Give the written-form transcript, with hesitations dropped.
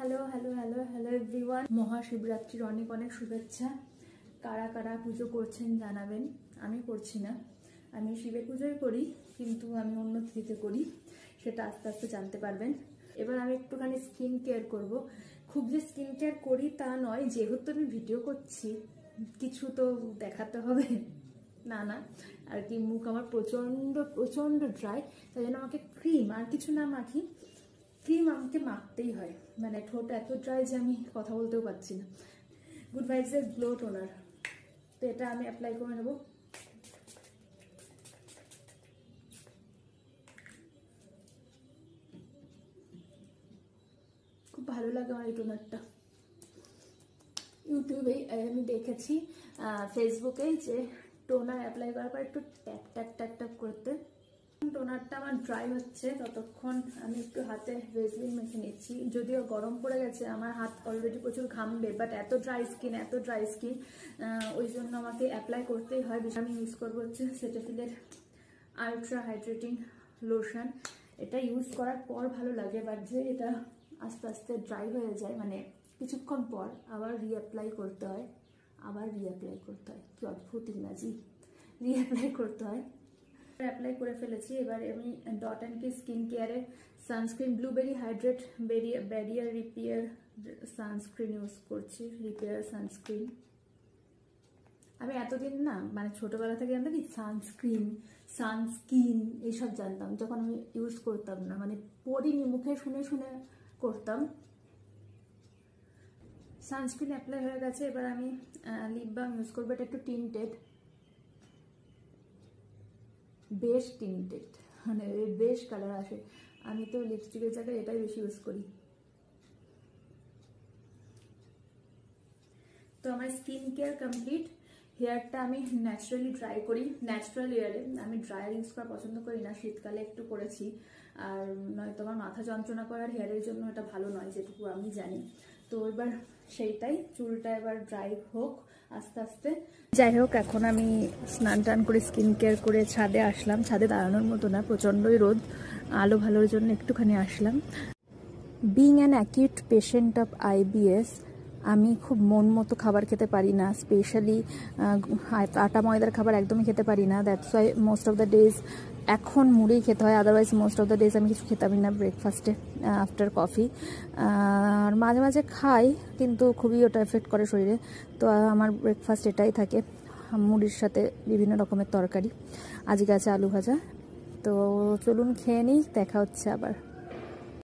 Hello hello hello hello everyone, মহাশিবরাত্রির অনেক অনেক শুভেচ্ছা। কারা কারা পুজো করছেন জানাবেন। আমি করছি না, আমি শিবের পুজোই করি, কিন্তু আমি অন্য তিথিতে করি, সেটা আস্তে আস্তে জানতে পারবেন। এবার আমি একটুখানি স্কিন কেয়ার করব। খুব যে স্কিন কেয়ার করি তা নয়, যেহেতু আমি ভিডিও করছি কিছু তো দেখাতে হবে, না না আর কি। মুখ আমার প্রচণ্ড প্রচণ্ড ড্রাই, তাই জন্য আমাকে ক্রিম আর কিছু না মাখি, ক্রিম আমাকে মাখতেই হয়। মানে ঠোঁট এত ড্রাই যে আমি কথা বলতেও পারছি না। গুড ভাইবসের গ্লো টোনার, তো এটা আমি অ্যাপ্লাই করে নেব। খুব ভালো লাগে আমার এই টোনারটা। ইউটিউবেই আমি দেখেছি, ফেসবুকে, যে টোনার অ্যাপ্লাই করার পর একটু ট্যাপ ট্যাপ ট্যাপ ট্যাপ করতে। টোনারটা আমার ড্রাই হচ্ছে, ততক্ষণ আমি একটু হাতে ভেসলিন মেখে নিচ্ছি। যদিও গরম পড়ে গেছে, আমার হাত অলরেডি প্রচুর ঘামবে, বাট এত ড্রাই স্কিন ওই জন্য আমাকে অ্যাপ্লাই করতেই হয়। আমি ইউজ করবো হচ্ছে সেটাফিলের আলট্রা হাইড্রেটিং লোশন। এটা ইউজ করার পর ভালো লাগে, বাট যে এটা আস্তে আস্তে ড্রাই হয়ে যায়, মানে কিছুক্ষণ পর আবার রিঅ্যাপ্লাই করতে হয়, কি অদ্ভুত ইংরাজি, রিঅ্যাপ্লাই করতে হয়। অ্যাপ্লাই করে ফেলেছি। এবার আমি ডট অ্যান্ড কি স্কিন কেয়ারের sunscreen blueberry hydrate barrier repair sunscreen use করছি। রিপেয়ার সানস্ক্রিন আমি এতদিন না, মানে ছোটবেলা থেকে জানতাম কি সানস্ক্রিন এইসব জানতাম, যখন আমি ইউজ করতাম না, মানে পড়িনি, মুখে শুনে শুনে করতাম। সানস্ক্রিন অ্যাপ্লাই হয়ে গেছে। এবার আমি লিপ বাম ইউজ করবো। এটা একটু টিন্টেড, বেশ টিন্টেড, মানে বেশ কালার আসে। আমি তো লিপস্টিকের জায়গায় এটাই বেশি ইউজ করি। তো আমার স্কিন কেয়ার কমপ্লিট। হেয়ারটা আমি ন্যাচারালি ড্রাই করি, ন্যাচারাল হেয়ারে। আমি ড্রায়ার ইউজ করা পছন্দ করি না, শীতকালে একটু করেছি। আর নয়তো আমার মাথা যন্ত্রণা করার হেয়ারের জন্য এটা ভালো নয়, যেটুকু আমি জানি। তো এবার সেইটাই, চুলটা এবার ড্রাই হোক আস্তে আস্তে। যাই হোক, এখন আমি স্নান টান করে স্কিন কেয়ার করে ছাদে আসলাম। ছাদে দাঁড়ানোর মতো না, প্রচণ্ডই রোদ, আলো ভালোর জন্য একটুখানি আসলাম। Being an acute patient of IBS, আমি খুব মন মতো খাবার খেতে পারি না, স্পেশালি আটা ময়দার খাবার একদমই খেতে পারি না। That's why most of the days এখন মুড়ি খেতে হয়, otherwise most of the days আমি কিছু খেতামই না ব্রেকফাস্টে আফটার কফি। আর মাঝে মাঝে খাই, কিন্তু খুবই ওটা এফেক্ট করে শরীরে। তো আমার ব্রেকফাস্ট এটাই থাকে, মুড়ির সাথে বিভিন্ন রকমের তরকারি। আজকে আছে আলু ভাজা। তো চলুন খেয়ে নিই, দেখা হচ্ছে আবার।